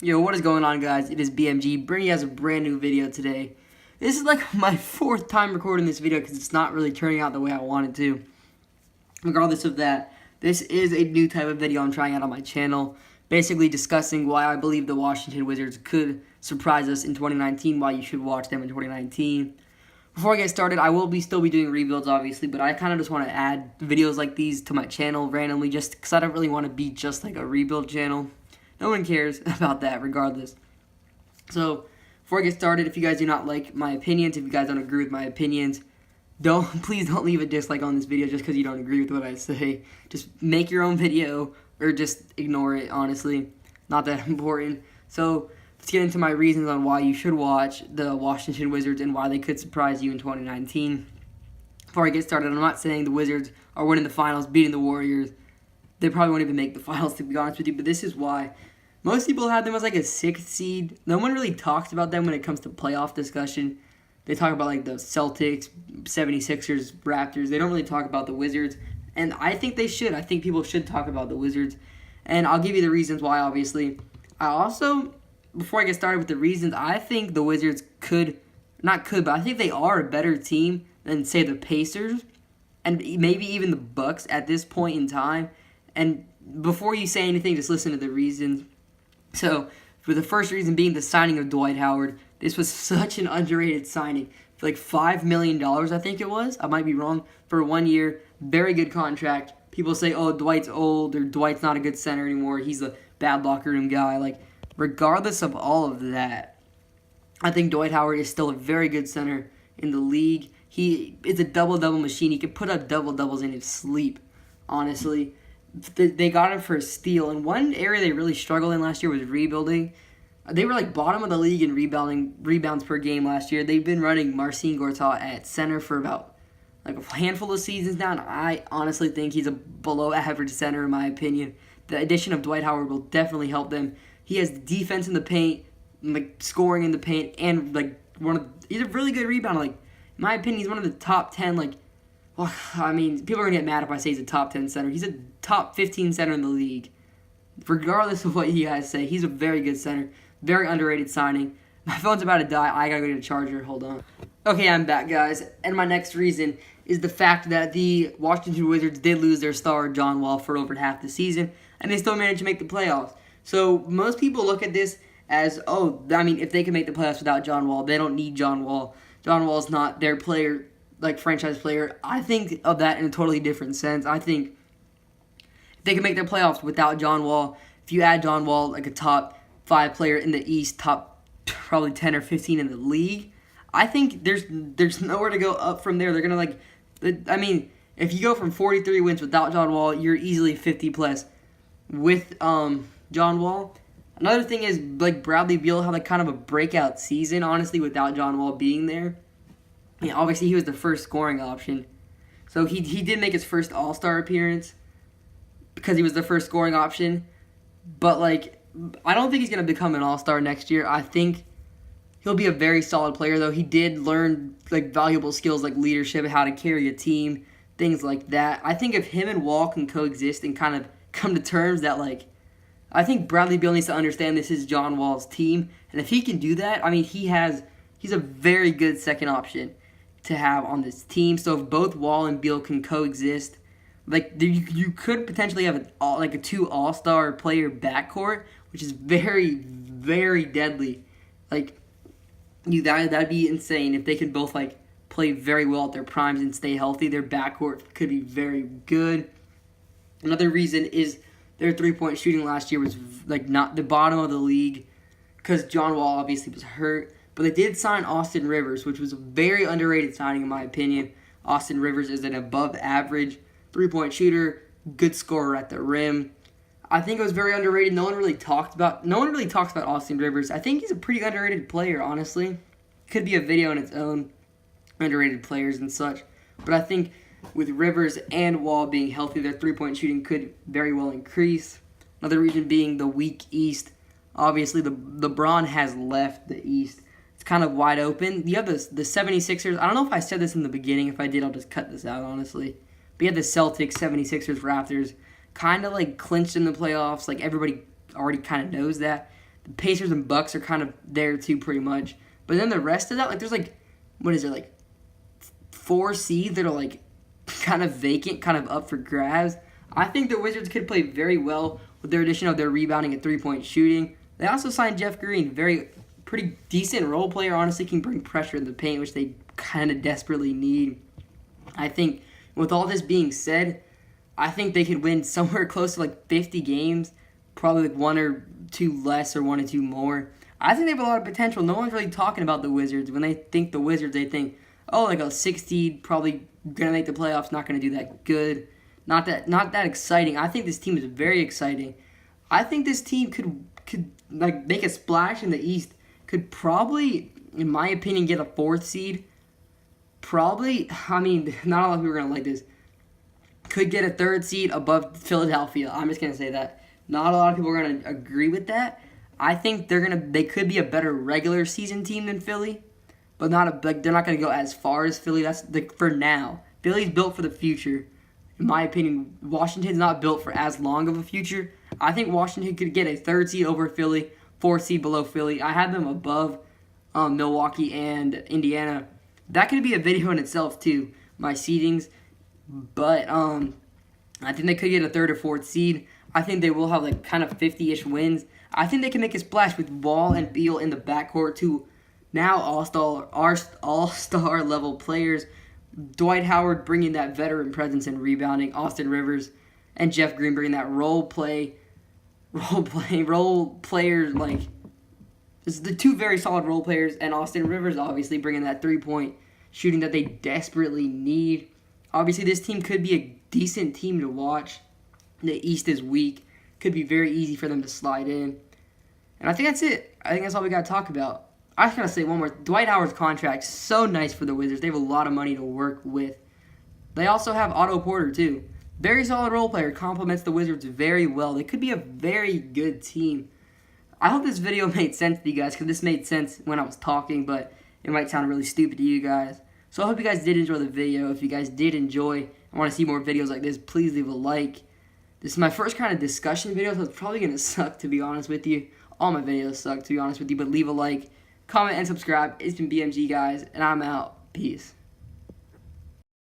Yo, what is going on, guys? It is BMG bringing you guys a brand new video today. This is like my fourth time recording this video because it's not really turning out the way I wanted to. Regardless of that, this is a new type of video I'm trying out on my channel, basically discussing why I believe the Washington Wizards could surprise us in 2019, why you should watch them in 2019. Before I get started, I will still be doing rebuilds, obviously, but I kind of just want to add videos like these to my channel randomly just because I don't really want to be just like a rebuild channel. No one cares about that regardless. So, before I get started, if you guys do not like my opinions, if you guys don't agree with my opinions, please don't leave a dislike on this video just because you don't agree with what I say. Just make your own video or just ignore it, honestly. Not that important. So, let's get into my reasons on why you should watch the Washington Wizards and why they could surprise you in 2019. Before I get started, I'm not saying the Wizards are winning the finals, beating the Warriors. They probably won't even make the finals, to be honest with you, but this is why. Most people have them as like a 6th seed. No one really talks about them when it comes to playoff discussion. They talk about like the Celtics, 76ers, Raptors. They don't really talk about the Wizards, and I think they should. I think people should talk about the Wizards, and I'll give you the reasons why, obviously. I also, before I get started with the reasons, I think the Wizards but I think they are a better team than, say, the Pacers, and maybe even the Bucks at this point in time. And before you say anything, just listen to the reasons. So, for the first reason being the signing of Dwight Howard. This was such an underrated signing. For like $5 million, I think it was. I might be wrong. For 1 year, very good contract. People say, oh, Dwight's old, or Dwight's not a good center anymore. He's a bad locker room guy. Like, regardless of all of that, I think Dwight Howard is still a very good center in the league. He is a double-double machine. He could put up double-doubles in his sleep, honestly. They got him for a steal. And one area they really struggled in last year was rebuilding. They were like bottom of the league in rebounds per game last year. They've been running Marcin Gortat at center for about like a handful of seasons now, and I honestly think he's a below average center in my opinion. The addition of Dwight Howard will definitely help them. He has defense in the paint, like scoring in the paint, and like he's a really good rebounder. Like in my opinion, he's one of the top 10. Well, I mean, people are gonna get mad if I say he's a top 10 center. He's a top 15 center in the league. Regardless of what you guys say, he's a very good center. Very underrated signing. My phone's about to die. I gotta go get a charger. Hold on. Okay, I'm back, guys. And my next reason is the fact that the Washington Wizards did lose their star, John Wall, for over half the season, and they still managed to make the playoffs. So most people look at this as, if they can make the playoffs without John Wall, they don't need John Wall. John Wall's not their player, like franchise player. I think of that in a totally different sense. I think if they can make their playoffs without John Wall, if you add John Wall like a top 5 player in the East, top probably 10 or 15 in the league, I think there's nowhere to go up from there. They're going to if you go from 43 wins without John Wall, you're easily 50 plus with John Wall. Another thing is like Bradley Beal had like kind of a breakout season, honestly, without John Wall being there. I mean, obviously he was the first scoring option. So he did make his first All-Star appearance because he was the first scoring option. But like I don't think he's going to become an all-star next year. I think he'll be a very solid player, though. He did learn like valuable skills like leadership, how to carry a team, things like that. I think if him and Wall can coexist and kind of come to terms that I think Bradley Beal needs to understand this is John Wall's team. And if he can do that, I mean, he's a very good second option to have on this team. So if both Wall and Beal can coexist, you could potentially have a 2 all-star player backcourt, which is very, very deadly. That'd be insane if they could both play very well at their primes and stay healthy. Their backcourt could be very good. Another reason is their 3-point shooting last year was not the bottom of the league because John Wall obviously was hurt. But they did sign Austin Rivers, which was a very underrated signing in my opinion. Austin Rivers is an above average 3-point shooter, good scorer at the rim. I think it was very underrated. No one really talks about Austin Rivers. I think he's a pretty underrated player, honestly. Could be a video on its own, underrated players and such. But I think with Rivers and Wall being healthy, their 3-point shooting could very well increase. Another reason being the weak East. Obviously, LeBron has left the East. It's kind of wide open. You have the 76ers. I don't know if I said this in the beginning. If I did, I'll just cut this out, honestly. But you have the Celtics, 76ers, Raptors, kind of clinched in the playoffs. Everybody already kind of knows that. The Pacers and Bucks are kind of there too, pretty much. But then the rest of that, like, there's like, what is there, like 4 seeds that are like kind of vacant, kind of up for grabs. I think the Wizards could play very well with their addition of their rebounding and 3-point shooting. They also signed Jeff Green, pretty decent role player. Honestly, can bring pressure in the paint, which they kind of desperately need. I think with all this being said, I think they could win somewhere close to like 50 games, probably like 1 or 2 less or 1 or 2 more. I think they have a lot of potential. No one's really talking about the Wizards. When they think the Wizards, they think, oh, like a 6 seed, probably gonna make the playoffs, not gonna do that good, not that exciting. I think this team is very exciting. I think this team could like make a splash in the East. Could probably, in my opinion, get a 4th seed. Probably, I mean, not a lot of people are gonna like this. Could get a 3rd seed above Philadelphia. I'm just gonna say that. Not a lot of people are gonna agree with that. I think they could be a better regular season team than Philly, but they're not gonna go as far as Philly. That's for now. Philly's built for the future. In my opinion, Washington's not built for as long of a future. I think Washington could get a 3rd seed over Philly, 4th seed below Philly. I had them above Milwaukee and Indiana. That could be a video in itself too, my seedings. But I think they could get a 3rd or 4th seed. I think they will have like kind of 50-ish wins. I think they can make a splash with Wall and Beal in the backcourt, two now all-star level players. Dwight Howard bringing that veteran presence and rebounding. Austin Rivers and Jeff Green bringing that role players, like, this is the 2 very solid role players, and Austin Rivers obviously bringing that 3-point shooting that they desperately need. Obviously, this team could be a decent team to watch. The East is weak. Could be very easy for them to slide in. And I think that's it. I think that's all we got to talk about. I was going to say one more. Dwight Howard's contract, so nice for the Wizards. They have a lot of money to work with. They also have Otto Porter, too. Very solid role player. Complements the Wizards very well. They could be a very good team. I hope this video made sense to you guys, because this made sense when I was talking, but it might sound really stupid to you guys. So I hope you guys did enjoy the video. If you guys did enjoy and want to see more videos like this, please leave a like. This is my first kind of discussion video, so it's probably going to suck, to be honest with you. All my videos suck, to be honest with you, but leave a like, comment, and subscribe. It's been BMG, guys, and I'm out. Peace.